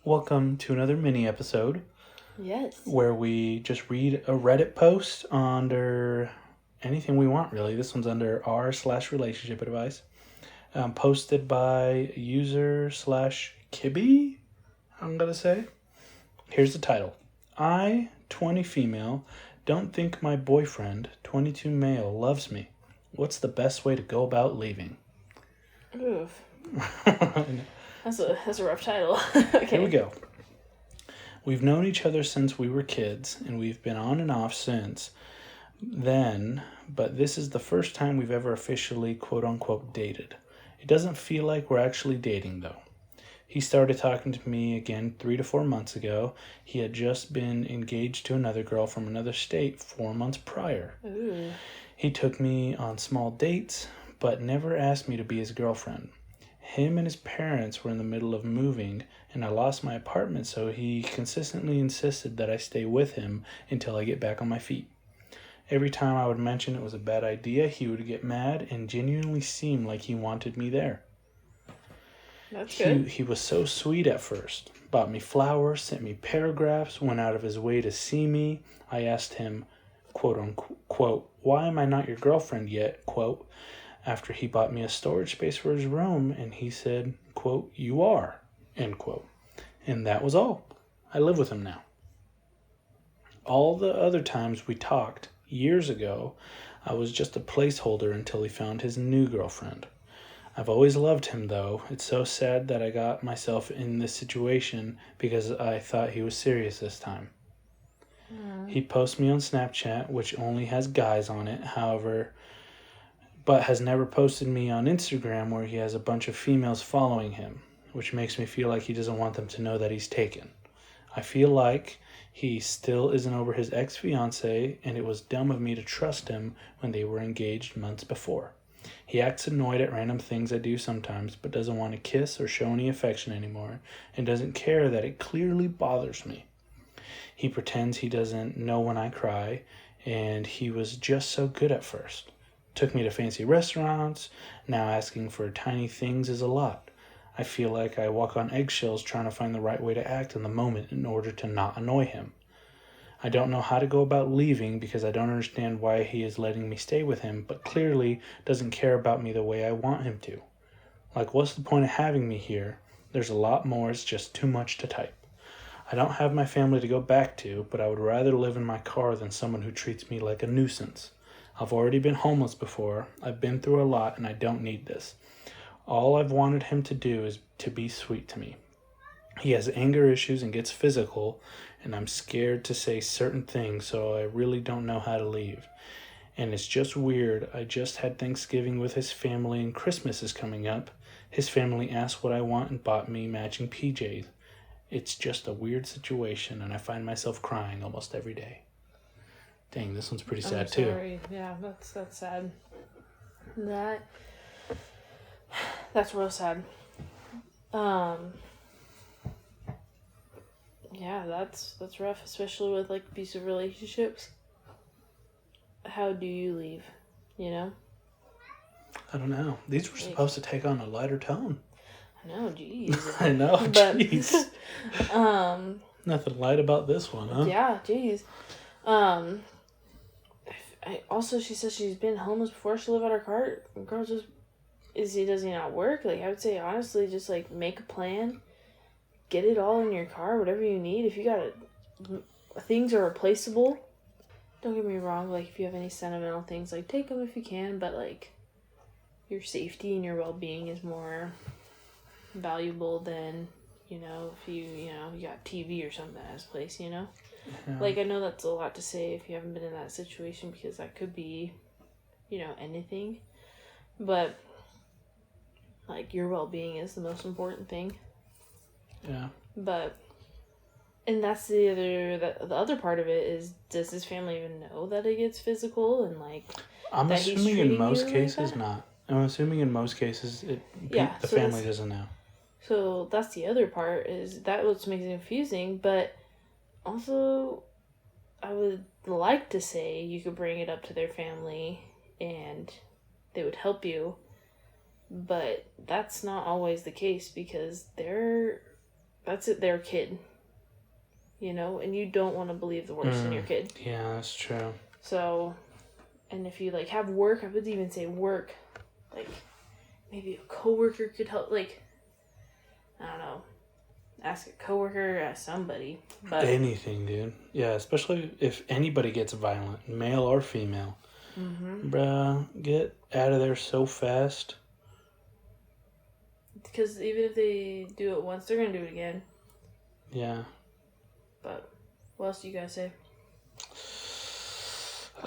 Welcome to another mini episode Yes. where we just read a Reddit post under anything we want, really. This one's under r/relationship advice, posted by user/Kibby, I'm going to say. Here's the title. I, 20 female, don't think my boyfriend, 22 male, loves me. What's the best way to go about leaving? Oof. That's a rough title. Okay. Here we go. We've known each other since we were kids, and we've been on and off since then, but this is the first time we've ever officially quote-unquote dated. It doesn't feel like we're actually dating, though. He started talking to me again 3 to 4 months ago. He had just been engaged to another girl from another state 4 months prior. Ooh. He took me on small dates, but never asked me to be his girlfriend. Him and his parents were in the middle of moving, and I lost my apartment, so he consistently insisted that I stay with him until I get back on my feet. Every time I would mention it was a bad idea, he would get mad and genuinely seem like he wanted me there. That's good. He was so sweet at first. Bought me flowers, sent me paragraphs, went out of his way to see me. I asked him, quote unquote, why am I not your girlfriend yet, quote, after he bought me a storage space for his room, and he said, quote, you are, end quote. And that was all. I live with him now. All the other times we talked, years ago, I was just a placeholder until he found his new girlfriend. I've always loved him, though. It's so sad that I got myself in this situation because I thought he was serious this time. He posts me on Snapchat, which only has guys on it, however, but has never posted me on Instagram where he has a bunch of females following him, which makes me feel like he doesn't want them to know that he's taken. I feel like he still isn't over his ex-fiancée, and it was dumb of me to trust him when they were engaged months before. He acts annoyed at random things I do sometimes, but doesn't want to kiss or show any affection anymore, and doesn't care that it clearly bothers me. He pretends he doesn't know when I cry, and he was just so good at first. Took me to fancy restaurants. Now asking for tiny things is a lot. I feel like I walk on eggshells trying to find the right way to act in the moment in order to not annoy him. I don't know how to go about leaving because I don't understand why he is letting me stay with him, but clearly doesn't care about me the way I want him to. Like, what's the point of having me here? There's a lot more, it's just too much to type. I don't have my family to go back to, but I would rather live in my car than someone who treats me like a nuisance. I've already been homeless before, I've been through a lot, and I don't need this. All I've wanted him to do is to be sweet to me. He has anger issues and gets physical, and I'm scared to say certain things, so I really don't know how to leave. And it's just weird. I just had Thanksgiving with his family, and Christmas is coming up. His family asked what I want and bought me matching PJs. It's just a weird situation, and I find myself crying almost every day. Dang, this one's pretty sad too. Sorry. Yeah, that's sad. That's real sad. Yeah, that's rough, especially with like abusive relationships. How do you leave? You know? I don't know. These were supposed to take on a lighter tone. I know, jeez. I know, jeez. Nothing light about this one, huh? Yeah, jeez. She says she's been homeless before. She lived out her car. Girl, does he not work? Like, I would say, honestly, just, like, make a plan. Get it all in your car, whatever you need. If you got things are replaceable. Don't get me wrong. Like, if you have any sentimental things, like, take them if you can. But, like, your safety and your well-being is more valuable than, if you got TV or something at his place, Yeah. Like, I know that's a lot to say if you haven't been in that situation because that could be, anything. But, like, your well-being is the most important thing. Yeah. But, and that's the other part of it is, does his family even know that it gets physical and, like, I'm assuming in most cases like not. I'm assuming in most cases the family doesn't know. So that's the other part, is that what makes it confusing, but also I would like to say you could bring it up to their family and they would help you, but that's not always the case because they're that's it, their kid. You know, and you don't want to believe the worst in your kid. Yeah, that's true. So, and if you, like, have work, I would even say work, like, maybe a coworker could help, like, I don't know, ask a coworker, ask somebody, but... Anything, dude. Yeah, especially if anybody gets violent, male or female. Mm-hmm. Bruh, get out of there so fast. Because even if they do it once, they're going to do it again. Yeah. But what else do you guys say?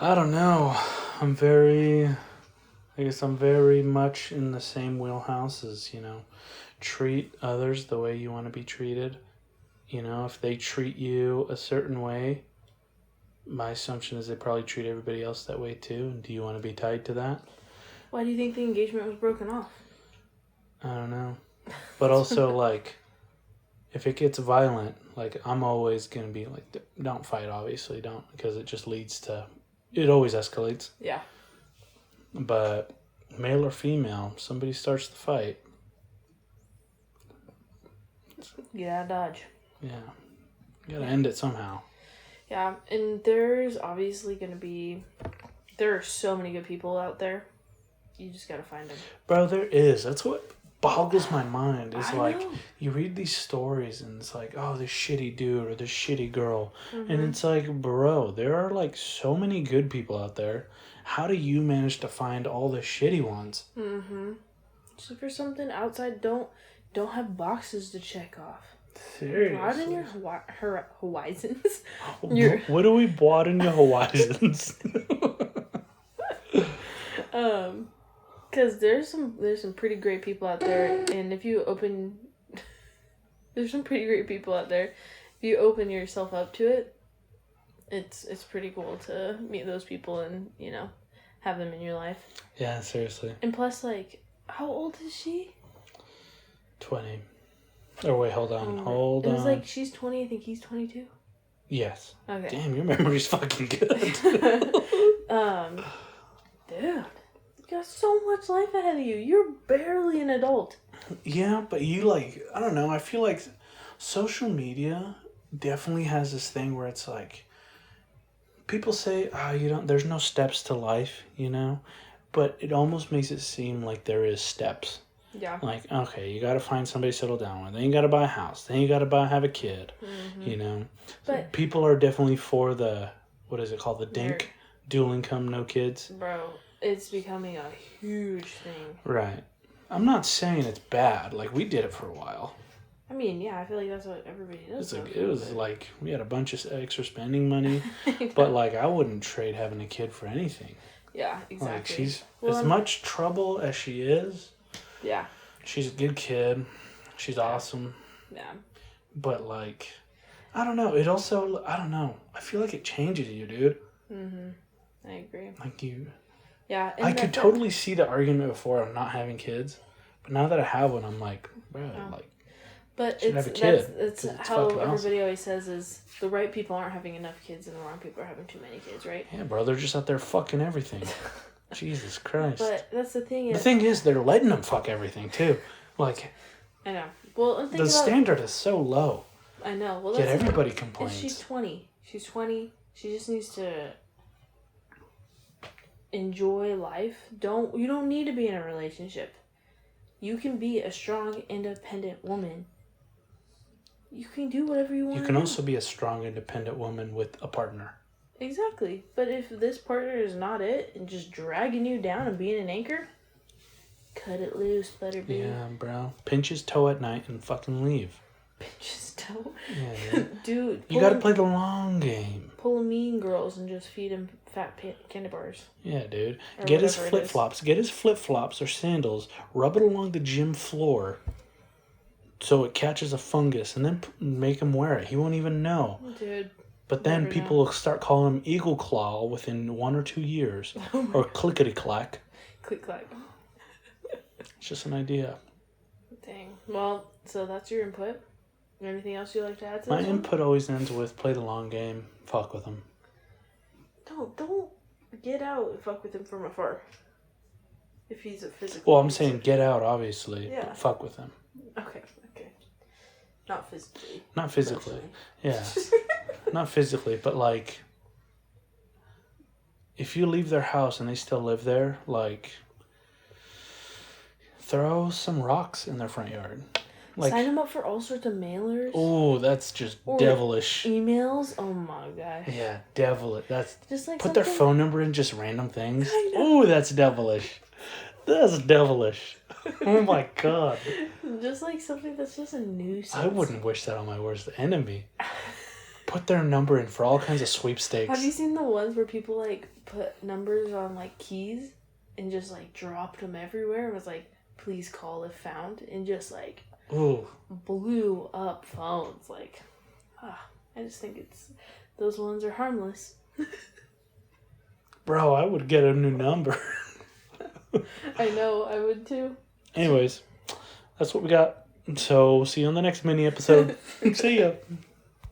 I don't know. I guess I'm very much in the same wheelhouse as, treat others the way you want to be treated. If they treat you a certain way, my assumption is they probably treat everybody else that way too. And do you want to be tied to that? Why do you think the engagement was broken off? I don't know. But also, like, if it gets violent, like, I'm always going to be like, don't fight, obviously, don't, because it just leads to, it always escalates. Yeah. But male or female, somebody starts the fight. Yeah, dodge. Yeah. You gotta end it somehow. Yeah, and there's obviously going to be, there are so many good people out there. You just got to find them. Bro, there is. That's what boggles my mind. Is I like, know. you read these stories and it's like, oh, this shitty dude or this shitty girl. Mm-hmm. And it's like, bro, there are like so many good people out there. How do you manage to find all the shitty ones? Mm-hmm. So for something outside, don't have boxes to check off. Seriously. Broaden your horizons. What do we broaden your horizons? Because there's some pretty great people out there, and if you open, there's some pretty great people out there. If you open yourself up to it, it's pretty cool to meet those people and have them in your life. Yeah, seriously. And plus, like, how old is she? 20. Oh, wait, hold on. It was like she's 20, I think he's 22. Yes. Okay. Damn, your memory's fucking good. Dude, you got so much life ahead of you. You're barely an adult. Yeah, but you, like, I don't know, I feel like social media definitely has this thing where it's like, people say, there's no steps to life, but it almost makes it seem like there is steps. Yeah. Like, okay, you got to find somebody to settle down with. Then you got to buy a house. Then you got to have a kid. Mm-hmm. But so people are definitely for the, what is it called? The DINK? Dual income, no kids. Bro, it's becoming a huge thing. Right. I'm not saying it's bad. Like, we did it for a while. I mean, yeah, I feel like that's what everybody does. It was like, we had a bunch of extra spending money. But, like, I wouldn't trade having a kid for anything. Yeah, exactly. Like, she's as much trouble as she is. Yeah. She's a good kid. She's awesome. Yeah. But, like, I don't know. It also, I don't know. I feel like it changes you, dude. Mm-hmm. I agree. Like, you... Yeah. I could totally see the argument before of not having kids. But now that I have one, I'm like, bro, But have a kid. It's how everybody always says is the right people aren't having enough kids and the wrong people are having too many kids, right? Yeah, bro. They're just out there fucking everything. Jesus Christ. But that's the thing. The thing is, they're letting them fuck everything, too. Like... I know. Well, the standard is so low. I know. Well, yet everybody complains. She's 20. She's 20. She just needs to enjoy life. You don't need to be in a relationship. You can be a strong, independent woman. You can do whatever you want. You can also be a strong, independent woman with a partner. Exactly. But if this partner is not it and just dragging you down and being an anchor, cut it loose, let her be. Yeah, bro. Pinch his toe at night and fucking leave. Pinch his toe? Yeah. Dude. You gotta play the long game. Pull Mean Girls and just feed him fat candy bars. Yeah, dude. Get his flip-flops. Get his flip-flops or sandals. Rub it along the gym floor so it catches a fungus and then make him wear it. He won't even know. Dude. But then people will start calling him Eagle Claw within 1 or 2 years. Or Clickety-Clack. Click-clack. It's just an idea. Dang. Well, so that's your input. Anything else you'd like to add to My this input always ends with play the long game, fuck with him. Don't get out and fuck with him from afar. If he's a physical. Well, I'm saying get out, obviously. Yeah. But fuck with him. Okay. Not physically. Not physically. Yeah. Not physically, but like, if you leave their house and they still live there, like, throw some rocks in their front yard. Like, sign them up for all sorts of mailers. Oh, that's just or devilish. Emails. Oh my gosh. Yeah, devilish. That's just like put their phone number in just random things. Oh, that's devilish. That's devilish. Oh my god. Just like something that's just a nuisance. I wouldn't wish that on my worst enemy. Put their number in for all kinds of sweepstakes. Have you seen the ones where people like put numbers on like keys and just like dropped them everywhere and was like, please call if found, and just like blew up phones? Like, I just think those ones are harmless. Bro, I would get a new number. I know, I would too. Anyways, that's what we got. So, see you on the next mini episode. See ya.